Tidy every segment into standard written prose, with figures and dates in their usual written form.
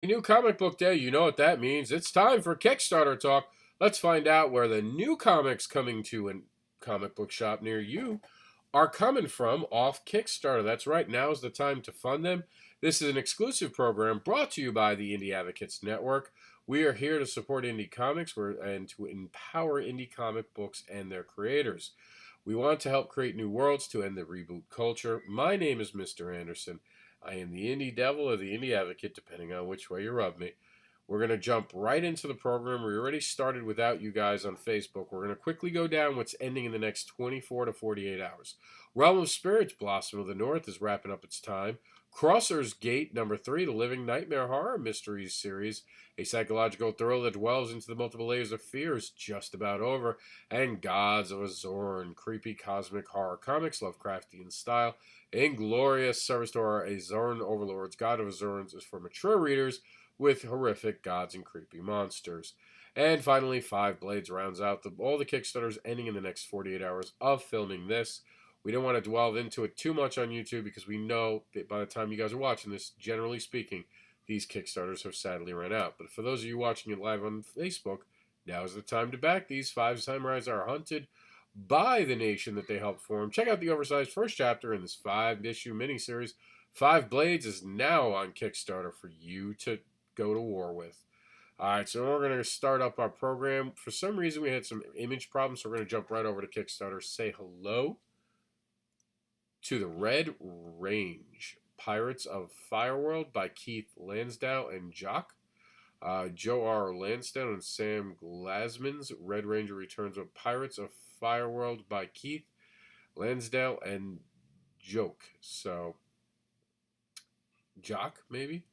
New comic book day, you know what that means. It's time for Kickstarter talk. Let's find out where the new comics coming to a comic book shop near you are coming from off Kickstarter. That's right, now is the time to fund them. This is an exclusive program brought to you by the Indie Advocates Network. We are here to support indie comics and to empower indie comic books and their creators. We want to help create new worlds to end the reboot culture. My name is Mr. Anderson. I am the Indie Devil or the Indie Advocate, depending on which way you rub me. We're going to jump right into the program. We already started without you guys on Facebook. We're going to quickly go down what's ending in the next 24 to 48 hours. Realm of Spirits, Blossom of the North, is wrapping up its time. Crosser's Gate, number 3, the Living Nightmare Horror Mysteries series, a psychological thrill that delves into the multiple layers of fear, is just about over. And Gods of Azorn, creepy cosmic horror comics, Lovecraftian style, inglorious service to our Azorn overlords. God of Azorn is for mature readers with horrific gods and creepy monsters. And finally, Five Blades rounds out all the Kickstarters ending in the next 48 hours of filming this. We don't want to delve into it too much on YouTube because we know that by the time you guys are watching this, generally speaking, these Kickstarters have sadly run out. But for those of you watching it live on Facebook, now is the time to back these. 5 samurais are hunted by the nation that they helped form. Check out the oversized first chapter in this 5-issue miniseries. Five Blades is now on Kickstarter for you to go to war with. Alright, so we're going to start up our program. For some reason, we had some image problems, so we're going to jump right over to Kickstarter. Say hello to the Red Range, Pirates of Fireworld by Keith Lansdale and Jock. Joe R. Lansdale and Sam Glasman's Red Ranger returns with Pirates of Fireworld by Keith Lansdale and Joke. So, Jock, maybe?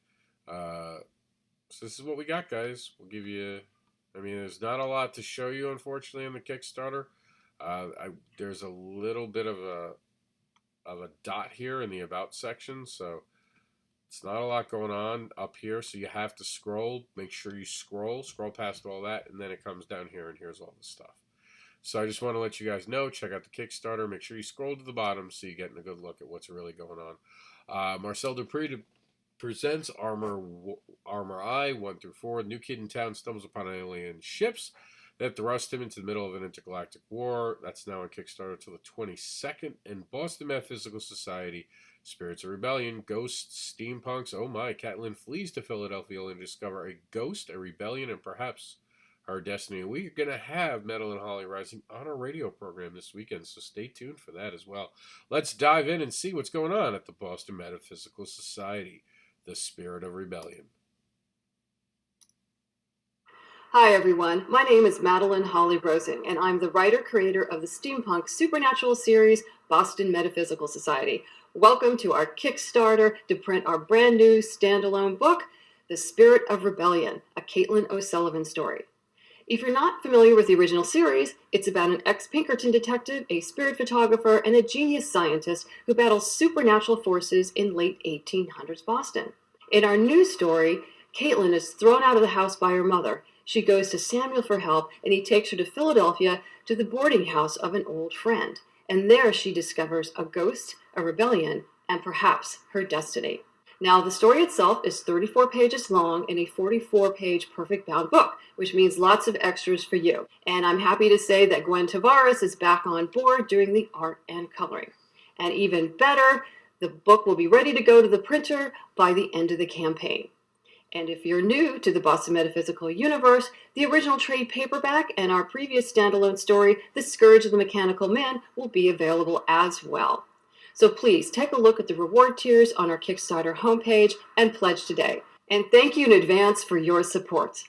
So this is what we got, guys. We'll give you... I mean, there's not a lot to show you, unfortunately, on the Kickstarter. There's a little bit of a dot here in the About section, so it's not a lot going on up here, so you have to scroll. Make sure you scroll past all that, and then it comes down here, and here's all the stuff. So I just want to let you guys know, check out the Kickstarter. Make sure you scroll to the bottom so you're getting a good look at what's really going on. Marcel Dupree presents Armor I 1 through 4. New kid in town stumbles upon alien ships that thrust him into the middle of an intergalactic war. That's now on Kickstarter till the 22nd. And Boston Metaphysical Society, Spirits of Rebellion, Ghosts, Steampunks. Oh my, Catelyn flees to Philadelphia and discover a ghost, a rebellion, and perhaps her destiny. We're going to have Metal and Holly Rising on our radio program this weekend, so stay tuned for that as well. Let's dive in and see what's going on at the Boston Metaphysical Society, the Spirit of Rebellion. Hi everyone, my name is Madeline Holly Rosen, and I'm the writer-creator of the steampunk supernatural series Boston Metaphysical Society. Welcome to our Kickstarter to print our brand new standalone book, The Spirit of Rebellion, a Caitlin O'Sullivan story. If you're not familiar with the original series, it's about an ex-Pinkerton detective, a spirit photographer, and a genius scientist who battles supernatural forces in late 1800s Boston. In our new story, Caitlin is thrown out of the house by her mother. She goes to Samuel for help, and he takes her to Philadelphia to the boarding house of an old friend. And there she discovers a ghost, a rebellion, and perhaps her destiny. Now, the story itself is 34 pages long in a 44-page perfect bound book, which means lots of extras for you. And I'm happy to say that Gwen Tavares is back on board doing the art and coloring. And even better, the book will be ready to go to the printer by the end of the campaign. And if you're new to the Boston Metaphysical universe, the original trade paperback and our previous standalone story, The Scourge of the Mechanical Man, will be available as well. So please take a look at the reward tiers on our Kickstarter homepage and pledge today. And thank you in advance for your support.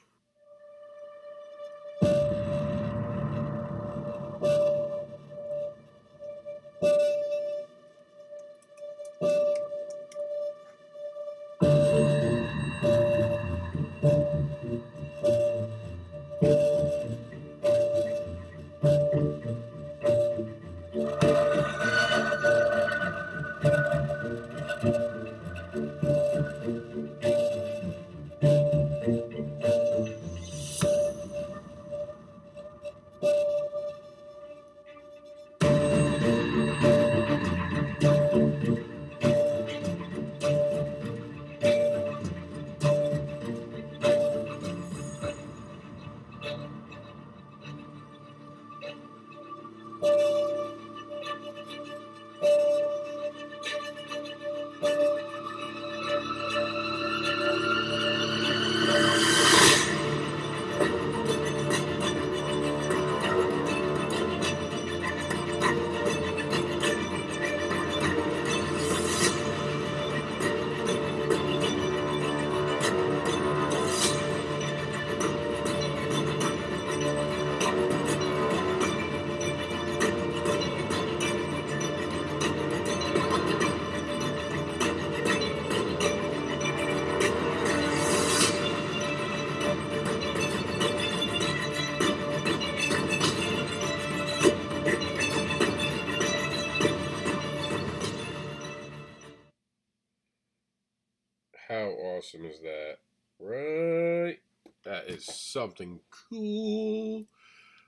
is something cool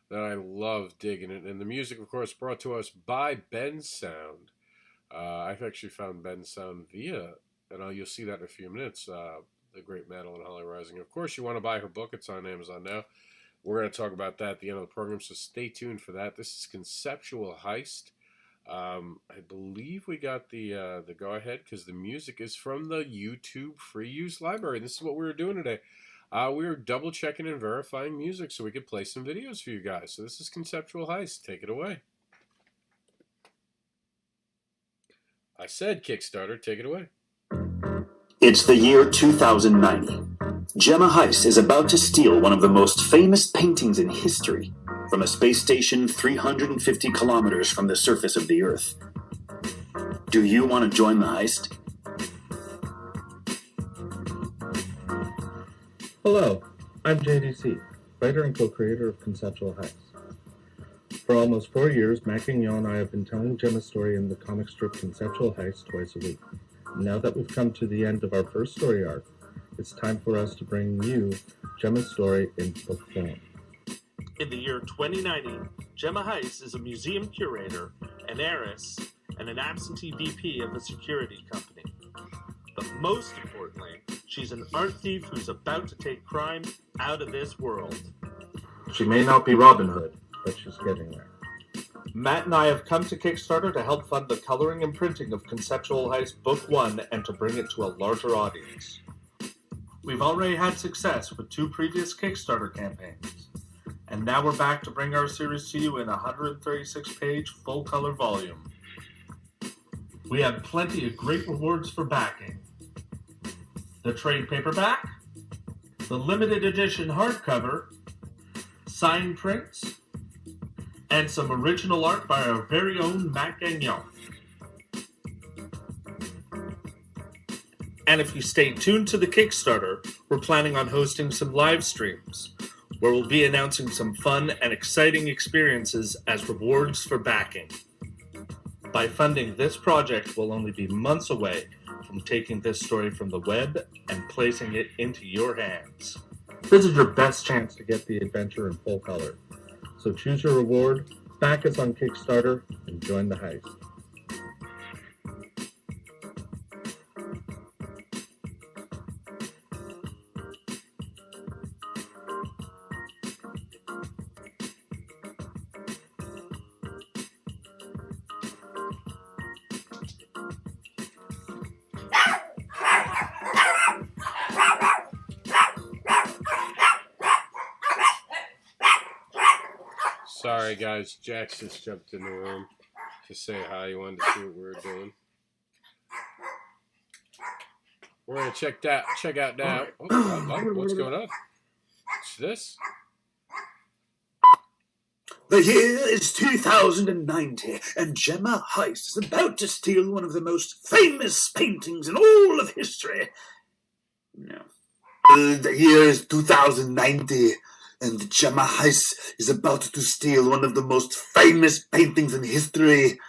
that I love digging it. And the music, of course, brought to us by Ben Sound. I've actually found Ben Sound via, and you'll see that in a few minutes, the great Madeline Holly Rising. Of course, you want to buy her book. It's on Amazon now. We're going to talk about that at the end of the program, so stay tuned for that. This is Conceptual Heist. I believe we got the go-ahead because the music is from the YouTube free use library. This is what we were doing today. We were double-checking and verifying music so we could play some videos for you guys. So this is Conceptual Heist. Take it away. I said Kickstarter. Take it away. It's the year 2090. Gemma Heiss is about to steal one of the most famous paintings in history from a space station 350 kilometers from the surface of the Earth. Do you want to join the heist? Hello, I'm JDC, writer and co-creator of Conceptual Heist. For almost 4 years, Matt Gagnon and I have been telling Gemma's story in the comic strip Conceptual Heist twice a week. Now that we've come to the end of our first story arc, it's time for us to bring you Gemma's story in book form. In the year 2090, Gemma Heiss is a museum curator, an heiress, and an absentee VP of a security company. But most importantly, she's an art thief who's about to take crime out of this world. She may not be Robin Hood, but she's getting there. Matt and I have come to Kickstarter to help fund the coloring and printing of Conceptual Heist Book 1 and to bring it to a larger audience. We've already had success with 2 previous Kickstarter campaigns, and now we're back to bring our series to you in a 136-page full-color volume. We have plenty of great rewards for backing. The trade paperback, the limited edition hardcover, signed prints, and some original art by our very own Matt Gagnon. And if you stay tuned to the Kickstarter, we're planning on hosting some live streams, where we'll be announcing some fun and exciting experiences as rewards for backing. By funding this project, we'll only be months away from taking this story from the web and placing it into your hands. This is your best chance to get the adventure in full color. So choose your reward, back us on Kickstarter, and join the heist. Sorry, guys. Jax just jumped in the room to say hi. He wanted to see what we were doing. We're gonna check out now. Oh, what's going on? What's this? The year is 2090, and Gemma Heiss is about to steal one of the most famous paintings in all of history. No. The year is 2090, and Gemma Heiss is about to steal one of the most famous paintings in history.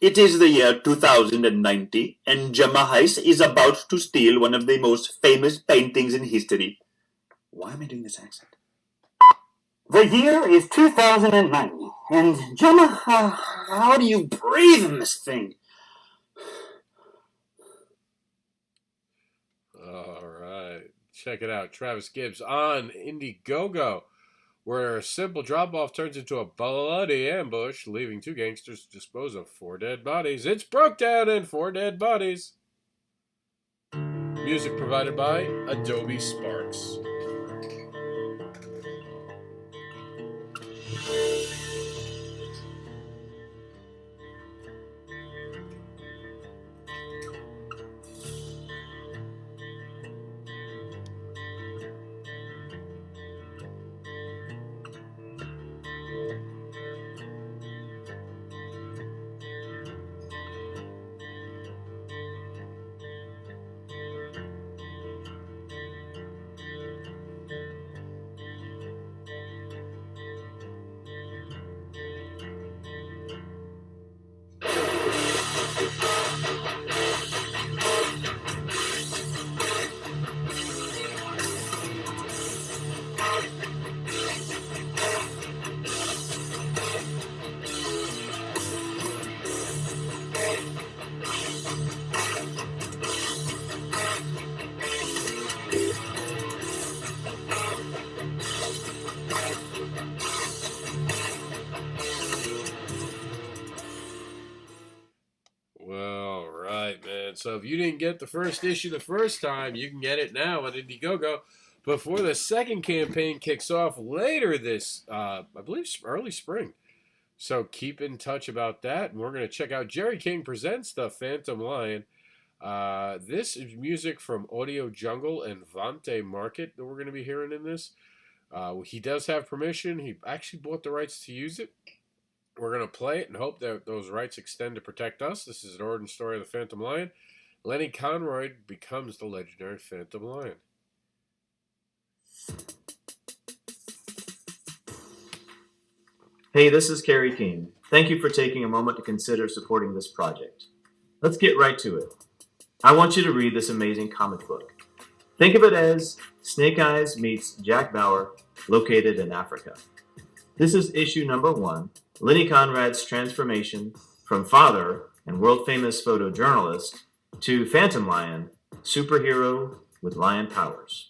It is the year 2090, and Gemma Heiss is about to steal one of the most famous paintings in history. Why am I doing this accent? The year is 2090, and Gemma, how do you breathe in this thing? All right. Check it out. Travis Gibbs on Indiegogo, where a simple drop-off turns into a bloody ambush, leaving 2 gangsters to dispose of 4 dead bodies. It's broke down in 4 dead bodies. Music provided by Adobe Sparks. So if you didn't get the first issue the first time, you can get it now on Indiegogo before the second campaign kicks off later this, I believe, early spring. So keep in touch about that. And we're going to check out Jerry King Presents The Phantom Lion. This is music from Audio Jungle and Vante Market that we're going to be hearing in this. He does have permission. He actually bought the rights to use it. We're going to play it and hope that those rights extend to protect us. This is an origin story of the Phantom Lion. Lenny Conroy becomes the legendary Phantom Lion. Hey, this is Kerry King. Thank you for taking a moment to consider supporting this project. Let's get right to it. I want you to read this amazing comic book. Think of it as Snake Eyes meets Jack Bauer, located in Africa. This is issue number 1, Lenny Conrad's transformation from father and world-famous photojournalist to Phantom Lion, superhero with lion powers.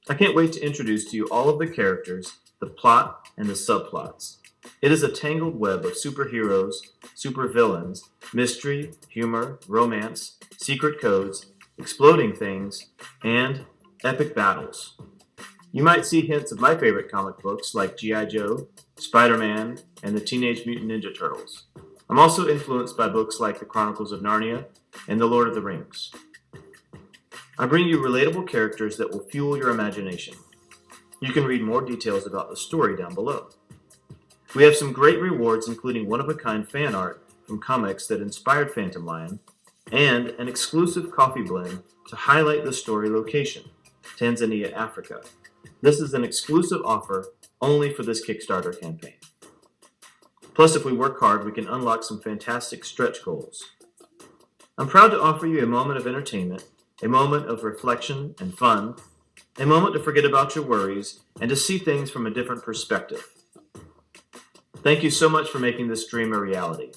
I can't wait to introduce to you all of the characters, the plot, and the subplots. It is a tangled web of superheroes, supervillains, mystery, humor, romance, secret codes, exploding things, and epic battles. You might see hints of my favorite comic books like G.I. Joe, Spider-Man, and the Teenage Mutant Ninja Turtles. I'm also influenced by books like The Chronicles of Narnia and The Lord of the Rings. I bring you relatable characters that will fuel your imagination. You can read more details about the story down below. We have some great rewards, including one-of-a-kind fan art from comics that inspired Phantom Lion, and an exclusive coffee blend to highlight the story location, Tanzania, Africa. This is an exclusive offer only for this Kickstarter campaign. Plus, if we work hard, we can unlock some fantastic stretch goals. I'm proud to offer you a moment of entertainment, a moment of reflection and fun, a moment to forget about your worries and to see things from a different perspective. Thank you so much for making this dream a reality.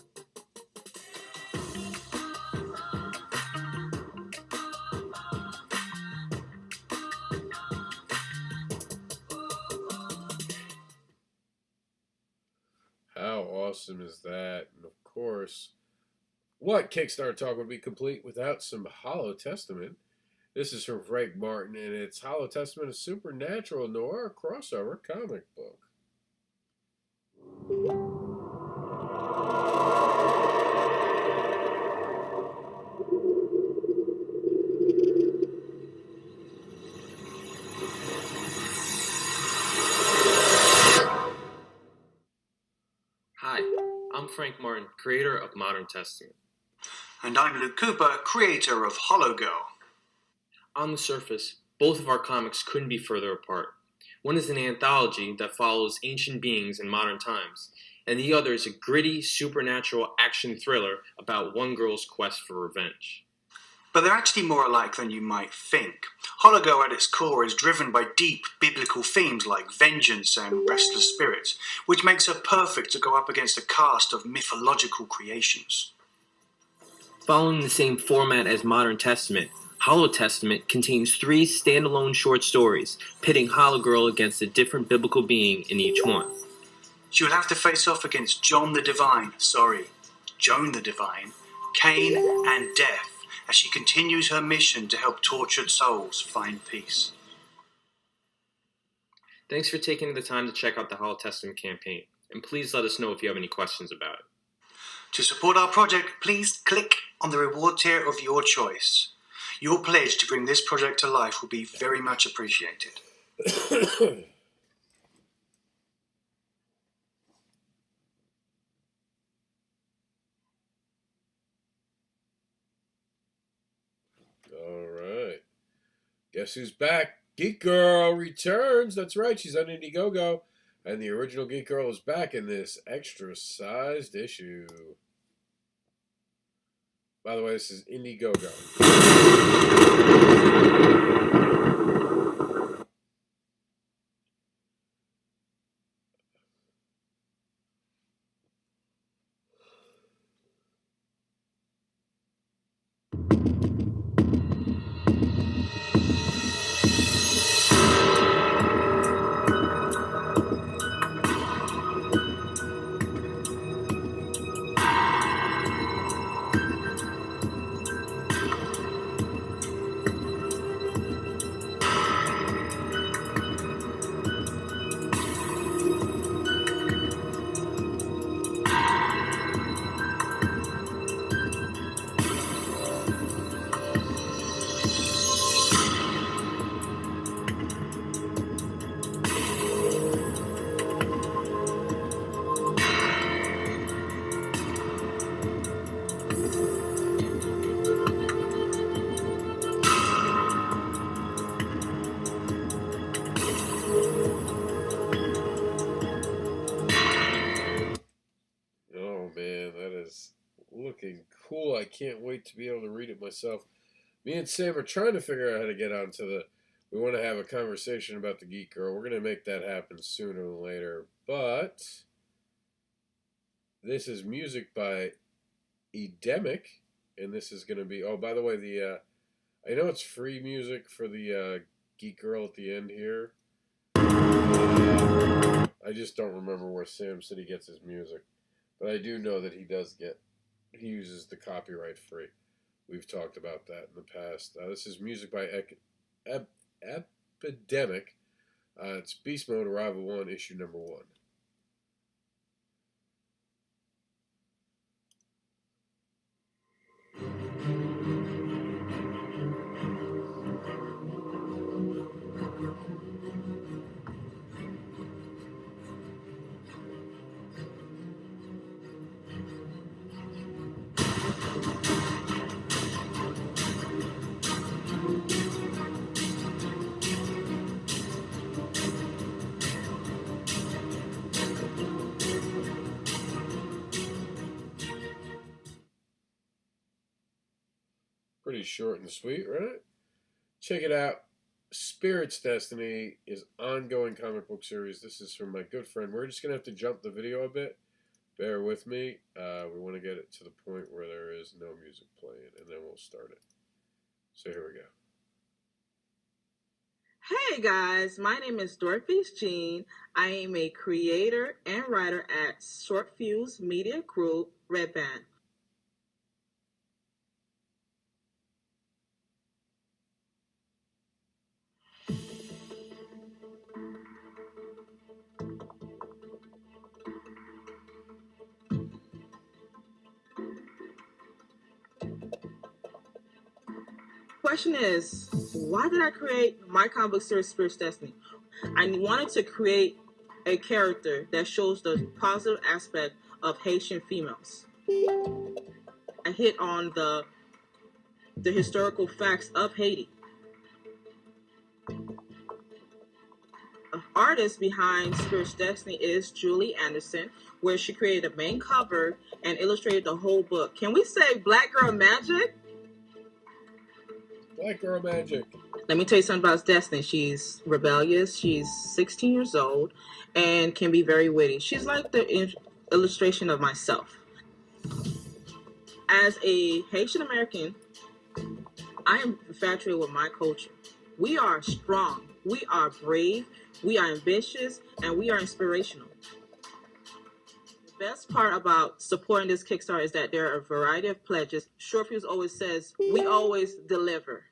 How awesome is that? And of course, what Kickstarter talk would be complete without some Hollow Testament? This is from Frank Martin, and it's Hollow Testament, a supernatural noir crossover comic book. Hi, I'm Frank Martin, creator of Modern Testament. And I'm Luke Cooper, creator of HoloGo. On the surface, both of our comics couldn't be further apart. One is an anthology that follows ancient beings in modern times, and the other is a gritty, supernatural action thriller about one girl's quest for revenge. But they're actually more alike than you might think. HoloGo at its core is driven by deep biblical themes like vengeance and restless spirits, which makes her perfect to go up against a cast of mythological creations. Following the same format as Modern Testament, Hollow Testament contains 3 standalone short stories, pitting Hollow Girl against a different biblical being in each one. She will have to face off against Joan the Divine, Cain, and Death, as she continues her mission to help tortured souls find peace. Thanks for taking the time to check out the Hollow Testament campaign, and please let us know if you have any questions about it. To support our project, please click on the reward tier of your choice. Your pledge to bring this project to life will be very much appreciated. All right. Guess who's back? Geek Girl returns. That's right. She's on Indiegogo. And the original Geek Girl is back in this extra-sized issue. By the way, this is Indiegogo. looking cool. I can't wait to be able to read it myself. Me and Sam are trying to figure out how to get onto the... We want to have a conversation about the Geek Girl. We're going to make that happen sooner than later. But this is music by Edemic, and this is going to be... Oh, by the way, I know it's free music for the Geek Girl at the end here. I just don't remember where Sam said he gets his music. But I do know that he uses the copyright free. We've talked about that in the past. This is music by Epidemic. It's Beast Mode Arrival 1, issue number 1. Pretty short and sweet, right? Check it out. Spirit's Destiny is ongoing comic book series. This is from my good friend. We're just going to have to jump the video a bit. Bear with me. We want to get it to the point where there is no music playing, and then we'll start it. So here we go. Hey guys, my name is Dorothy Jean. I am a creator and writer at Short Fuse Media Group, Red Band. Question is, why did I create my comic book series Spirit's Destiny? I wanted to create a character that shows the positive aspect of Haitian females. I hit on the historical facts of Haiti. The artist behind Spirit's Destiny is Julie Anderson, where she created the main cover and illustrated the whole book. Can we say Black Girl Magic? Black Girl Magic. Let me tell you something about Destiny. She's rebellious. She's 16 years old and can be very witty. She's like the illustration of myself. As a Haitian American, I am infatuated with my culture. We are strong. We are brave. We are ambitious. And we are inspirational. The best part about supporting this Kickstarter is that there are a variety of pledges. Short Fuse always says, we always deliver.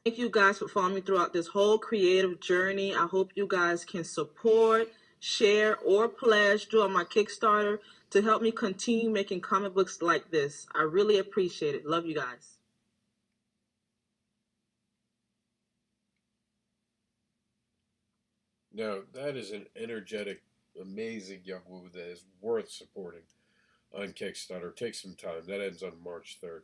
Thank you guys for following me throughout this whole creative journey. I hope you guys can support, share, or pledge throughout my Kickstarter to help me continue making comic books like this. I really appreciate it. Love you guys. Now, that is an energetic, amazing young woman that is worth supporting on Kickstarter. Take some time. That ends on March 3rd.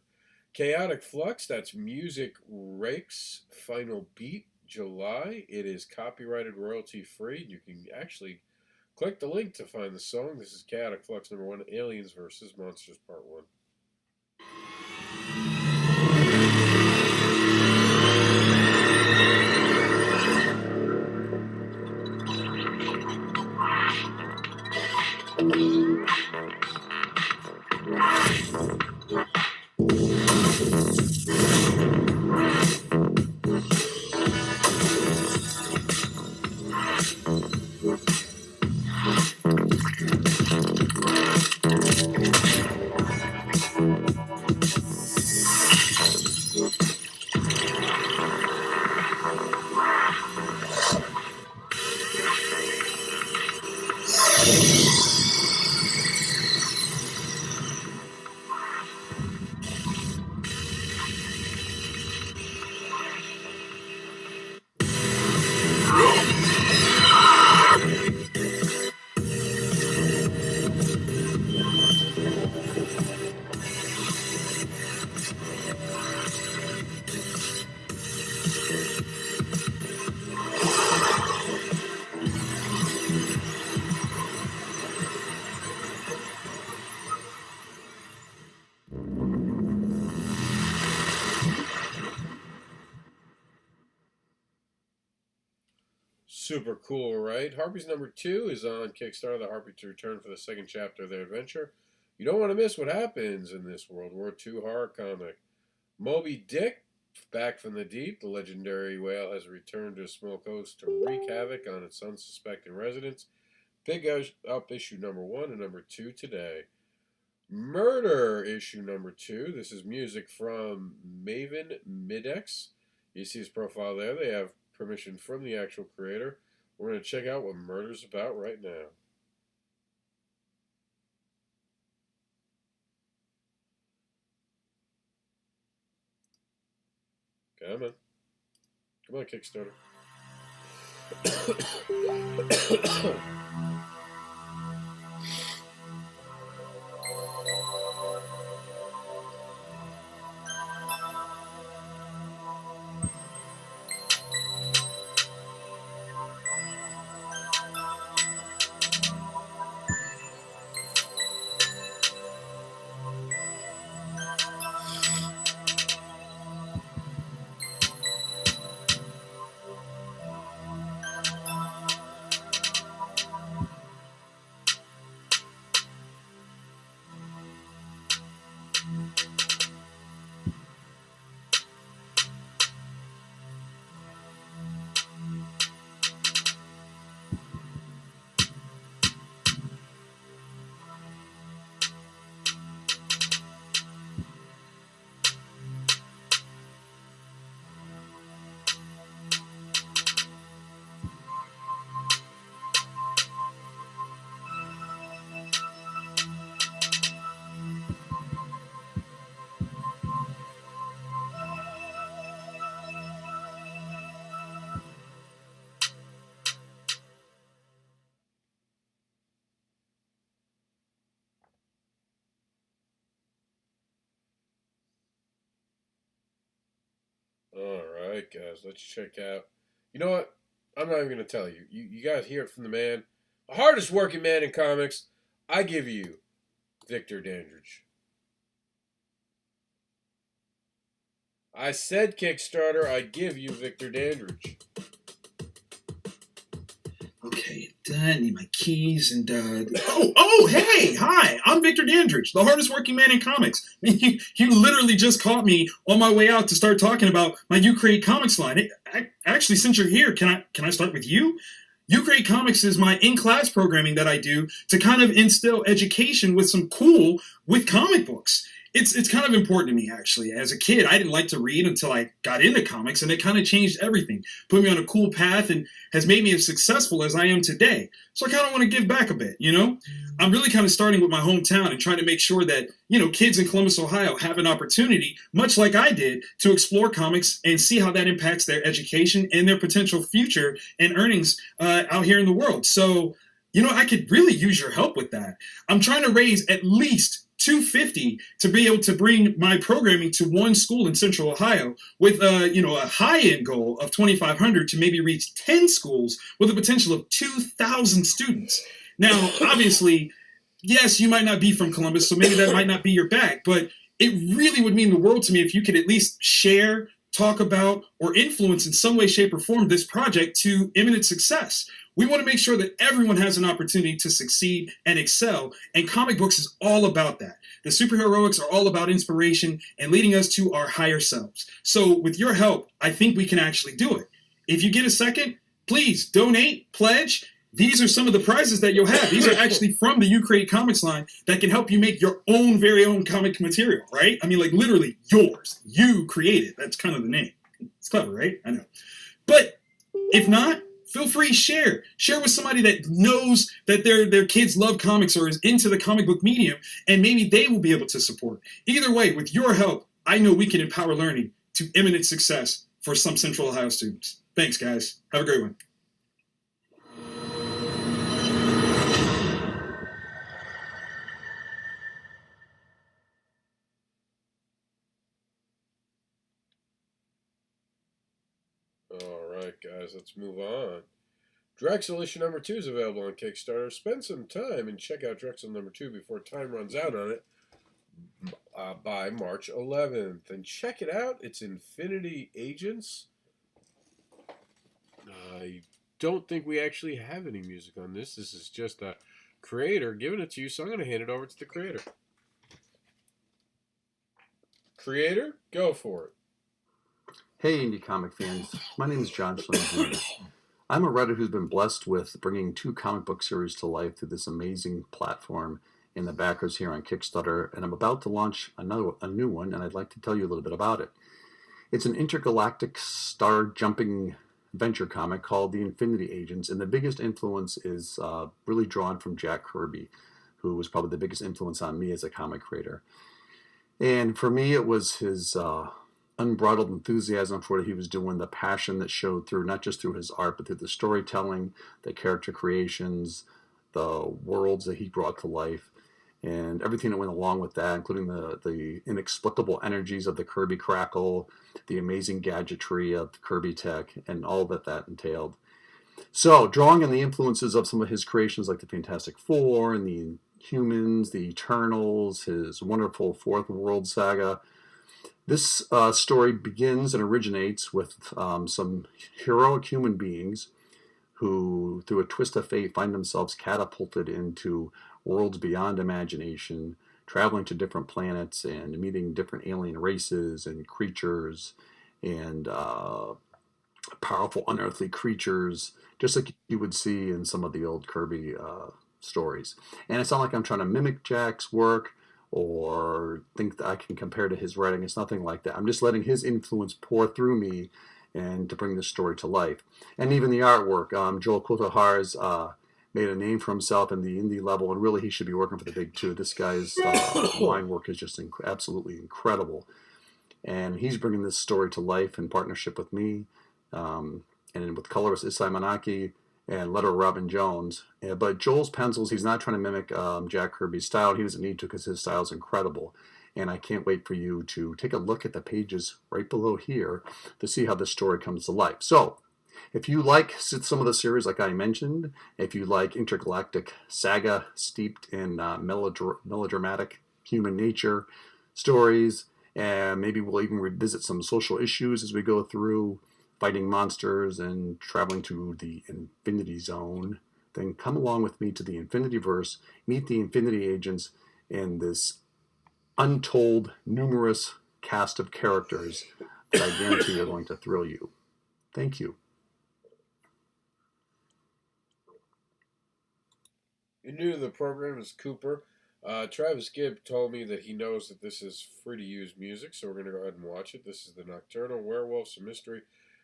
Chaotic Flux, that's Music Rake's final beat, July. It is copyrighted, royalty free. You can actually click the link to find the song. This is Chaotic Flux number 1, Aliens vs. Monsters Part 1. Super cool, right? Harpy's number 2 is on Kickstarter. The Harpies return for the second chapter of their adventure. You don't want to miss what happens in this World War II horror comic. Moby Dick, back from the deep, the legendary whale has returned to a small coast to wreak havoc on its unsuspecting residents. Pick up issue number 1 and number 2 today. Murder, issue number 2. This is music from Maven Midex. You see his profile there. They have permission from the actual creator. We're going to check out what Murder's about right now. Come on. Come on, Kickstarter. All right, guys, let's check out. You know what? I'm not even going to tell you. You guys hear it from the man, the hardest working man in comics. I give you Victor Dandridge. I said Kickstarter, I give you Victor Dandridge. Okay, I need my keys and hey, hi, I'm Victor Dandridge, the hardest working man in comics. You literally just caught me on my way out to start talking about my You Create Comics line. Actually, since you're here, can I start with you? You Create Comics is my in-class programming that I do to kind of instill education with some cool with comic books. It's kind of important to me, actually. As a kid, I didn't like to read until I got into comics, and it kind of changed everything. Put me on a cool path and has made me as successful as I am today. So I kind of want to give back a bit, you know? I'm really kind of starting with my hometown and trying to make sure that, kids in Columbus, Ohio have an opportunity, much like I did, to explore comics and see how that impacts their education and their potential future and earnings out here in the world. So, I could really use your help with that. I'm trying to raise at least $250 to be able to bring my programming to one school in Central Ohio with a high-end goal of $2,500 to maybe reach 10 schools with a potential of 2,000 students. Now, obviously, yes, you might not be from Columbus, so maybe that might not be your bag, but it really would mean the world to me if you could at least share, talk about, or influence in some way, shape, or form this project to imminent success. We want to make sure that everyone has an opportunity to succeed and excel, and comic books is all about that. The superheroics are all about inspiration and leading us to our higher selves. So with your help, I think we can actually do it. If you get a second, please donate, pledge. These are some of the prizes that you'll have. These are actually from the You Create Comics line that can help you make your own very own comic material, right? I mean, like literally yours. You create it. That's kind of the name. It's clever, right? I know. But if not, feel free, share. Share with somebody that knows that their kids love comics or is into the comic book medium, and maybe they will be able to support. Either way, with your help, I know we can empower learning to imminent success for some Central Ohio students. Thanks, guys. Have a great one. All right, guys, let's move on. Drexel issue number 2 is available on Kickstarter. Spend some time and check out Drexel number 2 before time runs out on it by March 11th. And check it out. It's Infinity Agents. don't think we actually have any music on this. This is just a creator giving it to you, so I'm going to hand it over to the creator. Creator, go for it. Hey, indie comic fans. My name is John Flynn Jr. I'm a writer who's been blessed with bringing 2 comic book series to life through this amazing platform in the backers here on Kickstarter, and I'm about to launch a new one, and I'd like to tell you a little bit about it. It's an intergalactic star-jumping adventure comic called The Infinity Agents, and the biggest influence is really drawn from Jack Kirby, who was probably the biggest influence on me as a comic creator. And for me, it was his unbridled enthusiasm for what he was doing, the passion that showed through, not just through his art, but through the storytelling, the character creations, the worlds that he brought to life, and everything that went along with that, including the inexplicable energies of the Kirby Crackle, the amazing gadgetry of Kirby Tech, and all that entailed. So, drawing on the influences of some of his creations like the Fantastic Four and the Humans, the Eternals, his wonderful Fourth World saga, this story begins and originates with some heroic human beings who, through a twist of fate, find themselves catapulted into worlds beyond imagination, traveling to different planets and meeting different alien races and creatures and powerful unearthly creatures, just like you would see in some of the old Kirby stories. And it's not like I'm trying to mimic Jack's work or think that I can compare to his writing. It's nothing like that. I'm just letting his influence pour through me and to bring this story to life. And even the artwork, Joel Kotohar's made a name for himself in the indie level, and really he should be working for the big 2. This guy's line work is just absolutely incredible. And he's bringing this story to life in partnership with me, and with colorist Isai Manaki and letterer Robin Jones. But Joel's pencils, he's not trying to mimic Jack Kirby's style. He doesn't need to, because his style is incredible. And I can't wait for you to take a look at the pages right below here to see how this story comes to life. So, if you like some of the series like I mentioned, if you like intergalactic saga steeped in melodramatic human nature stories, and maybe we'll even revisit some social issues as we go through fighting monsters and traveling to the Infinity Zone, then come along with me to the Infinityverse, meet the Infinity Agents, and this untold, numerous cast of characters that I guarantee are going to thrill you. Thank you. You're new to the program, is Cooper. Travis Gibb told me that he knows that this is free to use music, so we're going to go ahead and watch it. This is the Nocturnal Werewolves of Mystery.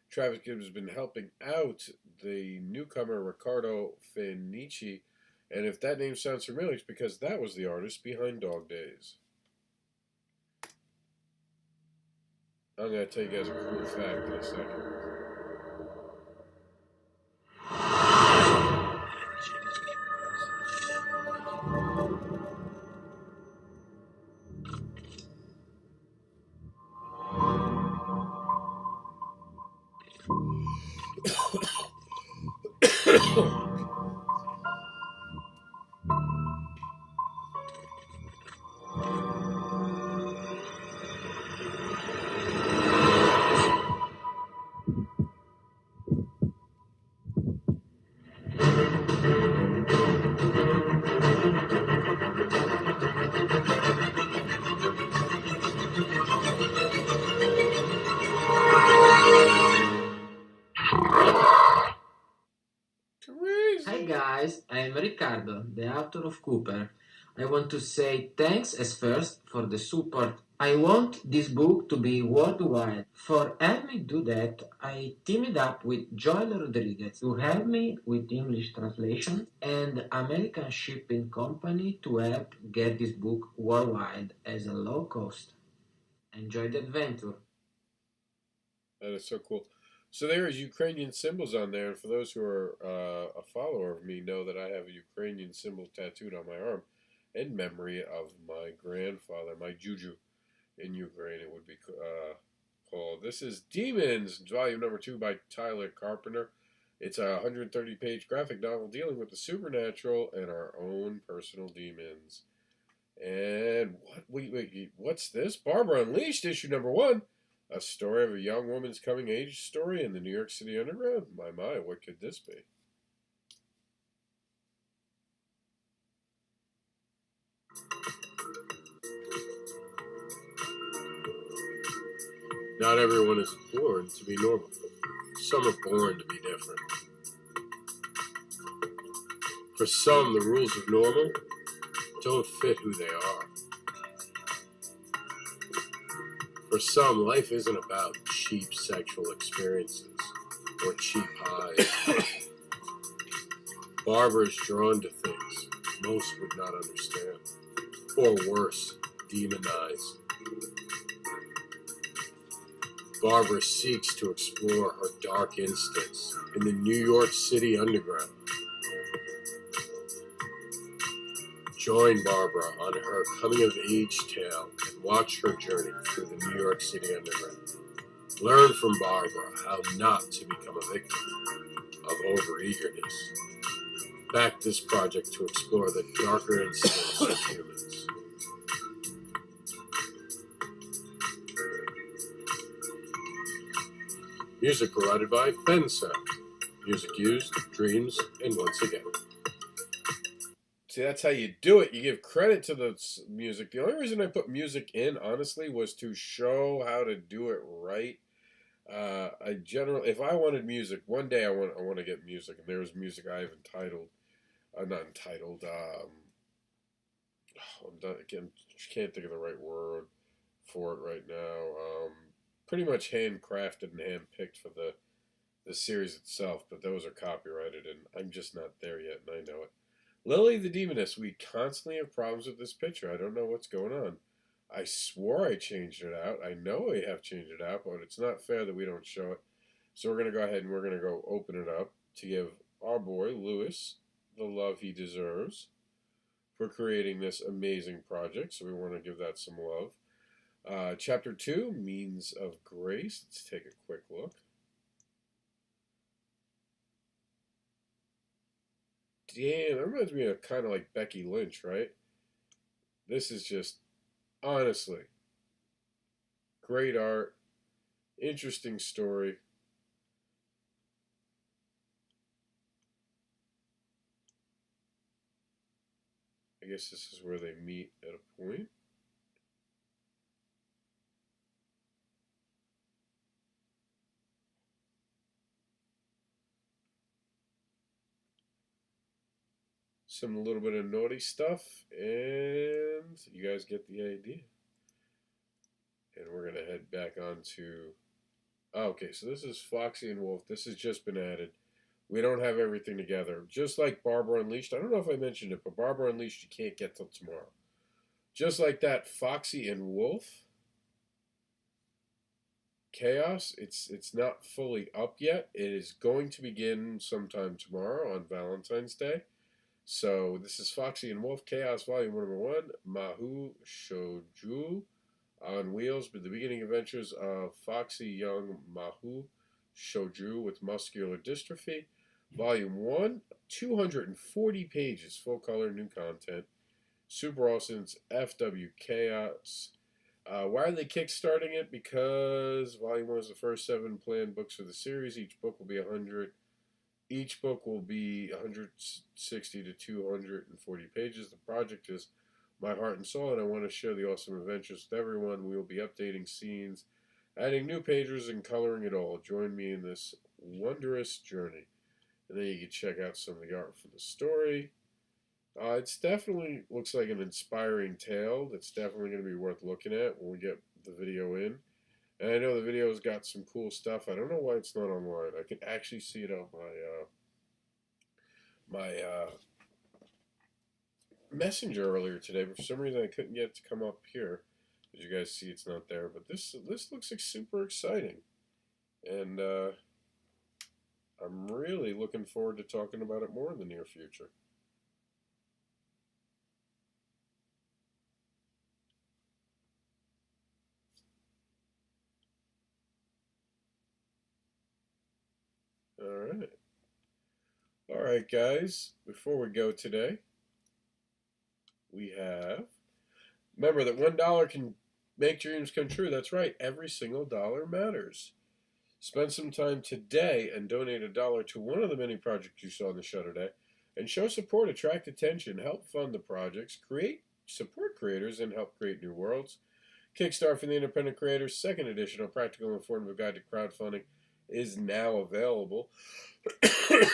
Travis Gibb has been helping out the newcomer Riccardo Fenici, and if that name sounds familiar, it's because that was the artist behind Dog Days. I'm going to tell you guys a cool fact in a second. Hi guys, I am Riccardo, the author of Cooper. I want to say thanks as first for the support. I want this book to be worldwide. For help me do that, I teamed up with Joel Rodriguez to help me with English translation and American shipping company to help get this book worldwide as a low cost. Enjoy the adventure. That is so cool. So there is Ukrainian symbols on there, and for those who are a follower of me know that I have a Ukrainian symbol tattooed on my arm in memory of my grandfather, my Juju in Ukraine it would be called. This is Demons, volume number 2 by Tyler Carpenter. It's a 130-page graphic novel dealing with the supernatural and our own personal demons. And what's this? Barbara Unleashed, issue number 1. A story of a young woman's coming-age story in the New York City underground? My, what could this be? Not everyone is born to be normal. Some are born to be different. For some, the rules of normal don't fit who they are. For some, life isn't about cheap sexual experiences or cheap highs. Barbara is drawn to things most would not understand, or worse, demonize. Barbara seeks to explore her dark instincts in the New York City underground. Join Barbara on her coming-of-age tale and watch her journey through the New York City underground. Learn from Barbara how not to become a victim of overeagerness. Back this project to explore the darker instincts of humans. Music provided by Ben Sound. Music used, Dreams, and Once Again. See, that's how you do it. You give credit to the music. The only reason I put music in, honestly, was to show how to do it right. If I wanted music, one day I want to get music, and there was music I have entitled, not entitled. I'm done again. Can't think of the right word for it right now. Pretty much handcrafted and handpicked for the series itself, but those are copyrighted, and I'm just not there yet, and I know it. Lily the Demoness, we constantly have problems with this picture. I don't know what's going on. I swore I changed it out. I know I have changed it out, but it's not fair that we don't show it. So we're going to go ahead and we're going to go open it up to give our boy, Lewis, the love he deserves for creating this amazing project. So we want to give that some love. Chapter 2, Means of Grace. Let's take a quick look. Damn, that reminds me of kind of like Becky Lynch, right? This is just, honestly, great art, interesting story. I guess this is where they meet at a point. Some little bit of naughty stuff, and you guys get the idea. And we're going to head back on to... okay, so this is Foxy and Wolf. This has just been added. We don't have everything together. Just like Barbara Unleashed. I don't know if I mentioned it, but Barbara Unleashed you can't get till tomorrow. Just like that, Foxy and Wolf Chaos, it's not fully up yet. It is going to begin sometime tomorrow on Valentine's Day. So this is Foxy and Wolf Chaos Volume 1, Mahu Shouju on Wheels, but the beginning adventures of Foxy Young Mahu Shouju with muscular dystrophy. Volume 1, 240 pages, full color, new content. Super awesome. It's FW Chaos. Why are they kickstarting it? Because Volume 1 is the first 7 planned books for the series. Each book will be 100. Each book will be 160 to 240 pages. The project is my heart and soul, and I want to share the awesome adventures with everyone. We will be updating scenes, adding new pages, and coloring it all. Join me in this wondrous journey. And then you can check out some of the art for the story. It's definitely looks like an inspiring tale that's definitely going to be worth looking at when we get the video in. And I know the video's got some cool stuff. I don't know why it's not online. I could actually see it on my messenger earlier today, but for some reason I couldn't get it to come up here. As you guys see, it's not there. But this looks like super exciting, and I'm really looking forward to talking about it more in the near future. All right, guys. Before we go today, we have, remember that $1 can make dreams come true. That's right. Every single dollar matters. Spend some time today and donate $1 to one of the many projects you saw on the show today. And show support, attract attention, help fund the projects, support creators, and help create new worlds. Kickstart for the Independent Creators, second edition, a practical and informative guide to crowdfunding, is now available.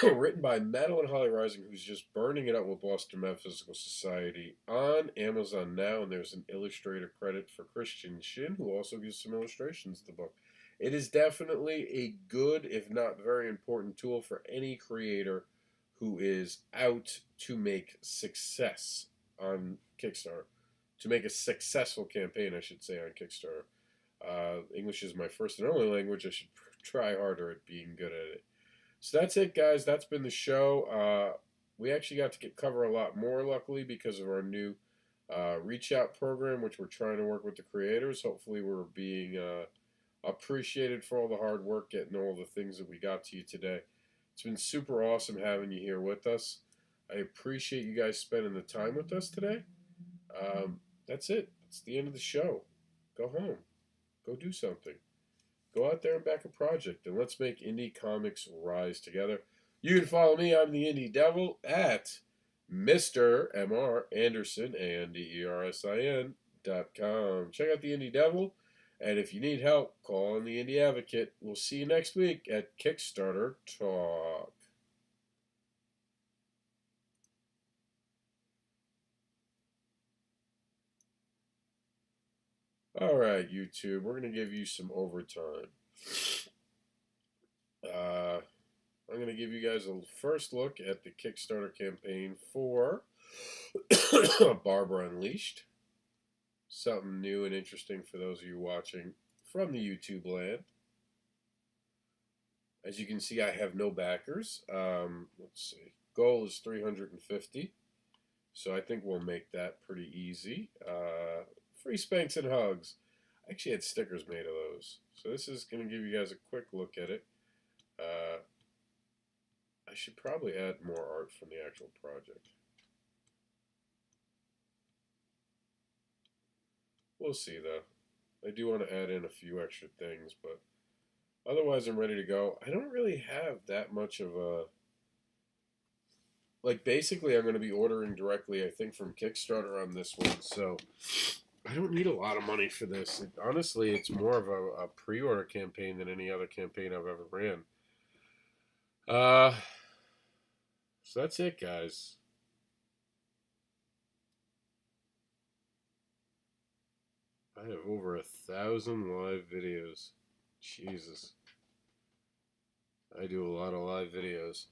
Written by Madeline Holly Rising, who's just burning it up with Boston Metaphysical Society, on Amazon now, and there's an illustrator credit for Christian Shin, who also gives some illustrations to the book. It is definitely a good, if not very important, tool for any creator who is out to make success on Kickstarter. To make a successful campaign, I should say, on Kickstarter. English is my first and only language. I should try harder at being good at it. So that's it, guys. That's been the show. We actually got to cover a lot more, luckily, because of our new reach out program, which we're trying to work with the creators. Hopefully we're being appreciated for all the hard work, getting all the things that we got to you today. It's been super awesome having you here with us. I appreciate you guys spending the time with us today. That's it. It's the end of the show. Go home. Go do something. Go out there and back a project, and let's make indie comics rise together. You can follow me. I'm the Indie Devil at Mr. M.R. Anderson, ANDERSIN.com. Check out the Indie Devil, and if you need help, call on the Indie Advocate. We'll see you next week at Kickstarter Talk. All right, YouTube, we're going to give you some overtime. I'm going to give you guys a first look at the Kickstarter campaign for Barbara Unleashed. Something new and interesting for those of you watching from the YouTube land. As you can see, I have no backers. Let's see. Goal is 350. So I think we'll make that pretty easy. Free spanks and hugs. I actually had stickers made of those. So this is going to give you guys a quick look at it. I should probably add more art from the actual project. We'll see, though. I do want to add in a few extra things, but otherwise I'm ready to go. I don't really have that much of a... Like, basically, I'm going to be ordering directly, I think, from Kickstarter on this one, so I don't need a lot of money for this. Honestly, it's more of a pre-order campaign than any other campaign I've ever ran. So that's it, guys. I have over 1,000 live videos. Jesus. I do a lot of live videos.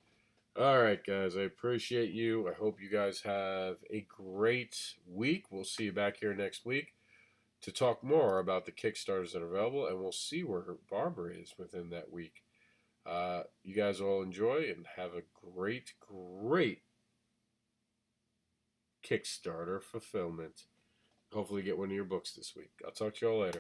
Alright, guys, I appreciate you. I hope you guys have a great week. We'll see you back here next week to talk more about the Kickstarters that are available, and we'll see where Barbara is within that week. You guys all enjoy and have a great, great Kickstarter fulfillment. Hopefully get one of your books this week. I'll talk to you all later.